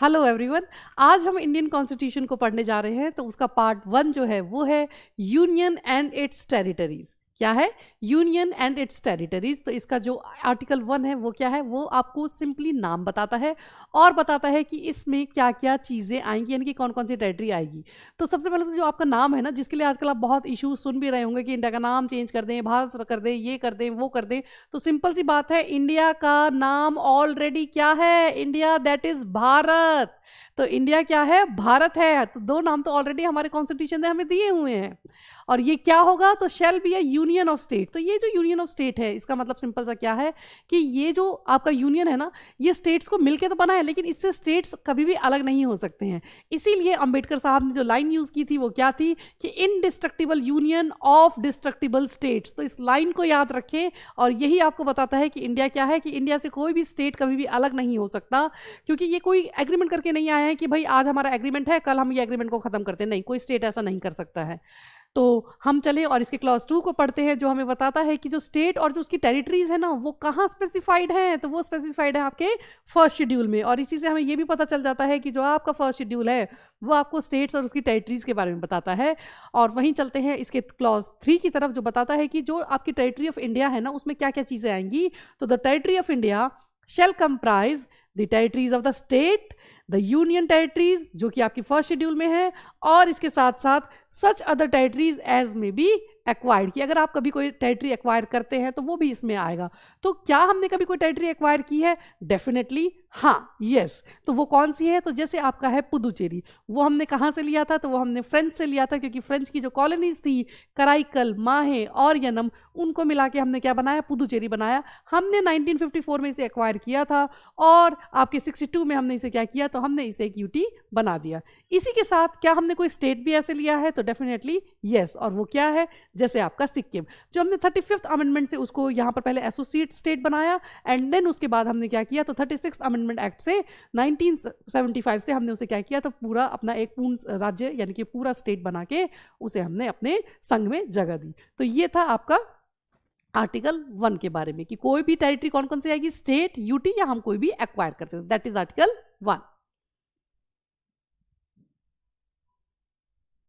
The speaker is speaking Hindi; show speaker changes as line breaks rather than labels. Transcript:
Hello everyone. आज हम इंडियन कॉन्स्टिट्यूशन को पढ़ने जा रहे हैं। तो उसका पार्ट 1 जो है वो है यूनियन एंड इट्स टेरिटरीज। क्या है? Union and it's territories. तो इसका जो आर्टिकल 1 है वो क्या है? वो आपको सिंपली नाम बताता है और बताता है कि इसमें क्या क्या चीज़ें आएंगी, यानी कि कौन कौन सी टेरिटरी आएगी। तो सबसे पहले तो जो आपका नाम है ना, जिसके लिए आजकल आप बहुत इशू सुन भी रहे होंगे कि इंडिया का नाम चेंज कर दें, भारत कर दें, ये कर दें, वो कर दें। तो सिंपल सी बात है, इंडिया का नाम ऑलरेडी क्या है? India, that is Bharat. तो इंडिया क्या है? भारत है। तो दो नाम तो ऑलरेडी हमारे कॉन्स्टिट्यूशन ने हमें दिए हुए हैं। और ये क्या होगा? तो shall be a union of state. तो ये जो यूनियन ऑफ स्टेट है, इसका मतलब सिंपल सा क्या है कि ये जो आपका यूनियन है ना, ये स्टेट्स को मिलकर तो बना है, लेकिन इससे स्टेट्स कभी भी अलग नहीं हो सकते हैं। इसीलिए अंबेडकर साहब ने जो लाइन यूज की थी वो क्या थी कि indestructible union of destructible states. तो इस लाइन को याद रखें और यही आपको बताता है कि इंडिया क्या है, कि इंडिया से कोई भी स्टेट कभी भी अलग नहीं हो सकता, क्योंकि ये कोई एग्रीमेंट करके नहीं आया है कि भाई आज हमारा एग्रीमेंट है, कल हम ये एग्रीमेंट को खत्म करते हैं। नहीं, कोई स्टेट ऐसा नहीं कर सकता है। तो हम चले और इसके क्लॉज 2 को पढ़ते हैं, जो हमें बताता है कि जो स्टेट और जो उसकी टेरिटरीज है ना, वो कहाँ स्पेसिफाइड है। तो वो स्पेसिफाइड है आपके फर्स्ट शेड्यूल में। और इसी से हमें ये भी पता चल जाता है कि जो आपका फर्स्ट शेड्यूल है वो आपको स्टेट्स और उसकी टेरिटरीज के बारे में बताता है। और वहीं चलते हैं इसके क्लॉज 3 की तरफ, जो बताता है कि जो आपकी टेरिटरी ऑफ इंडिया है ना, उसमें क्या क्या चीज़ें आएंगी। तो the territory of India shall comprise the territories of the state, the union territories, जो कि आपकी फर्स्ट शेड्यूल में है, और इसके साथ साथ such other territories as may be acquired, कि अगर आप कभी कोई टेरिटरी एक्वायर करते हैं तो वो भी इसमें आएगा। तो क्या हमने कभी कोई टेरिटरी एक्वायर की है? डेफिनेटली हाँ, यस। तो वो कौन सी है? तो जैसे आपका है पुदुचेरी, वो हमने कहाँ से लिया था? तो वो हमने फ्रेंच से लिया था, क्योंकि फ्रेंच की जो कॉलोनीज थी, कराईकल, माहे और यनम, उनको मिला के हमने क्या बनाया? पुदुचेरी बनाया। हमने 1954 में इसे एक्वायर किया था और आपके 62 में हमने इसे क्या किया? तो हमने इसे एक यूटी बना दिया। इसी के साथ क्या हमने कोई स्टेट भी ऐसे लिया है? तो डेफिनेटली यस। और वो क्या है? जैसे आपका सिक्किम, जो हमने 35th अमेंडमेंट से उसको यहाँ पर पहले एसोसिएट स्टेट बनाया, एंड देन उसके बाद हमने क्या किया? तो 36th अमेंडमेंट एक्ट से 1975 से हमने उसे क्या किया? तो पूरा अपना एक पूर्ण राज्य, यानी कि पूरा स्टेट बना के उसे हमने अपने संघ में जगह दी। तो ये था आपका आर्टिकल 1 के बारे में, कि कोई भी टेरिटरी कौन कौन सी आएगी? स्टेट, यूटी, या हम कोई भी एक्वायर करते हैं। That is article 1।